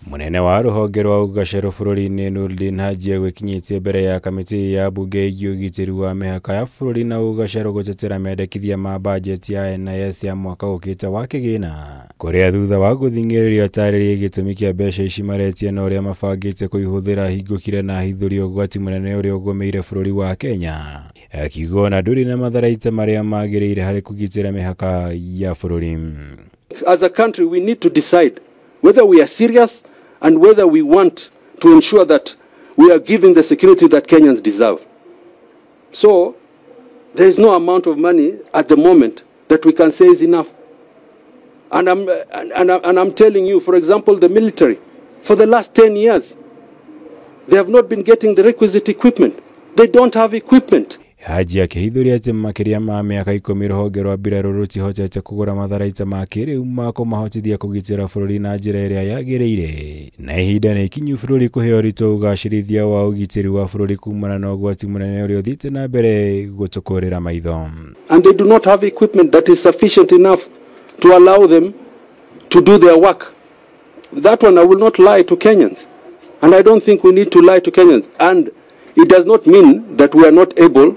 Munene wa ruhonge rwa ugacero bururi-ini Nurdin Haji agwikinyitie mbere ya kamiti ya bunge ugitiri wa mihaka ya bururi na ugacero gutetera mendekithia ma budget ya NIS ya mwaka ukite wa kigina kuria thutha wa guthingiriria tarĩria gitumi kia mbeca ici maretie na uria mabangite kuihuthira hingukire na hithurio gwati munene uria ugomeire bururi wa Kenya akiuga na nduri na matharaita maria magiriire hari kugitira mihaka ya bururi. As a country we need to decide whether we are serious and whether we want to ensure that we are giving the security that Kenyans deserve. So, there is no amount of money at the moment that we can say is enough. And I'm telling you, for example, the military, for the last 10 years, they have not been getting the requisite equipment. They don't have equipment. Haji akihithuria ati makiria ma miaka 10 ruhonge rwa mbirarũ rutihotete kugura matharaita ma kĩrĩu ma kũmahotithia kũgitĩra bũrũri na njĩra ĩrĩa yagĩrĩire na ihinda nĩ ikinyu bũrũri kũheo ũritũ ũgacĩrithia wa ũgitĩri wa bũrũri kumana na ũgwati mũnene ũrĩa ũthiĩte na mbere gũtũkũrĩra maitho. And they do not have equipment that is sufficient enough to allow them to do their work. That one I will not lie to Kenyans, and I don't think we need to lie to Kenyans. And it does not mean that we are not able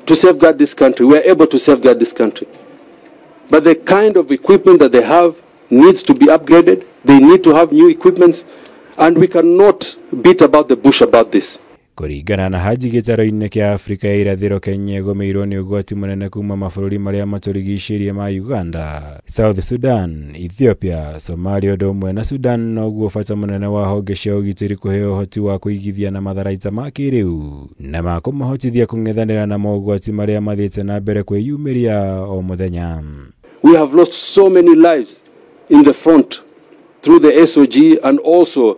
to safeguard this country. We are able to safeguard this country. But the kind of equipment that they have needs to be upgraded. They need to have new equipments, and we cannot beat about the bush about this. Kuringana na Haji gĩtaro-inĩ kia Afrika ya irathĩro Kenya ĩgomeirwo nĩ ũgwati mũnene kuma mabũrũri marĩa matũrigicĩirie ma Uganda, South Sudan, Ethiopia, Somalia ũndũ ũmwe na Sudan noguo bata mũnene wa honge cia ũgitĩri kũheo ũhoti wa kũigithia na matharaita ma kĩrĩu na ma kũmahotithia kũng'ethanĩra na mogwati marĩa mathiĩte na mbere kwĩyumĩria o mũthenya. We have lost so many lives in the front through the SOG and also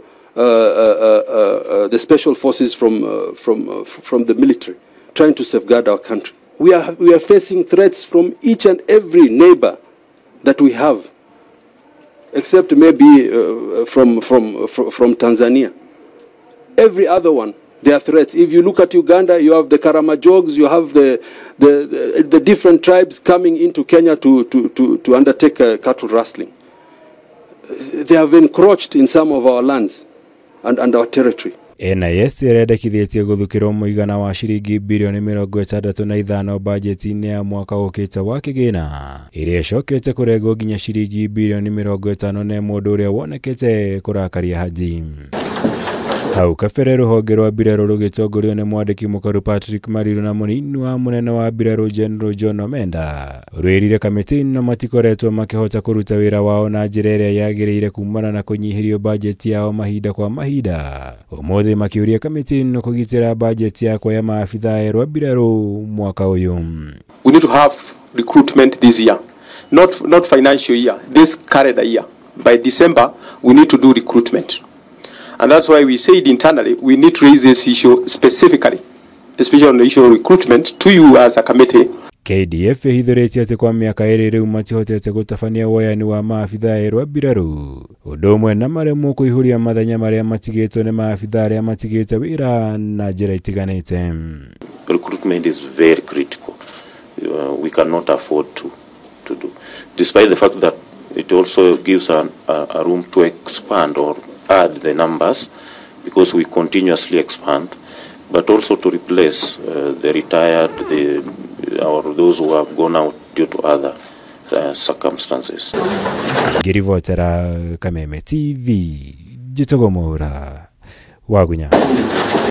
the special forces from the military trying to safeguard our country. We are facing threats from each and every neighbor that we have, except maybe from Tanzania. Every other one, there are threats. If you look at Uganda, you have the Karamajogs, you have the different tribes coming into Kenya to undertake cattle rustling. They have encroached in some of our lands and our territory. NIS irendekithĩtie gũthukĩrwo mũigana wa ciringi bilioni 65 bajeti-inĩ ya mwaka ũkĩte wa kĩgĩna ĩrĩa ĩcokete kũrengwo nginya ciringi bilioni 51 ũndũ ũrĩa wonekete kũrakaria Haji. Hau kabere rũhonge rwa mbirarũ rũgĩtongorio nĩ mwandĩki mũkaru Patrick Mariru na mũnini wa mũnene wa mbirarũ General John Omenda rwĩrire kamĩtĩ ĩno matikoretwo makĩhota kũruta wĩra wao na njĩra ĩrĩa yagĩrĩire kumana na kũnyihirio bajeti yao mahinda kwa mahinda. Ũmũthĩ makĩũria kamĩtĩ ĩno kũgitĩra bajeti ya kuoya maabitha erũ a mbirarũ mwaka ũyũ. We need to have recruitment this year, not financial year, this calendar year. By December we need to do recruitment. And that's why we said internally we need to raise this issue specifically, especially on the issue of recruitment, to you as a committee. KDF ihithũrĩtie atĩ kwa mĩaka ĩrĩ rĩu matihotete gũtabania woyani wa maabitha erũ a mbirarũ ũndũ ũmwe na maremwo kũihũria mathenya marĩa matigĩtwo nĩ maabitha arĩa matigĩte wĩra na njĩra itiganĩte. Recruitment is very critical. We cannot afford to do, despite the fact that it also gives a room to expand or add the numbers, because we continuously expand, but also to replace the retired, or those who have gone out due to other circumstances. Ngĩribotera Kameme TV, Njĩtagwo Mwaura, Wagunya.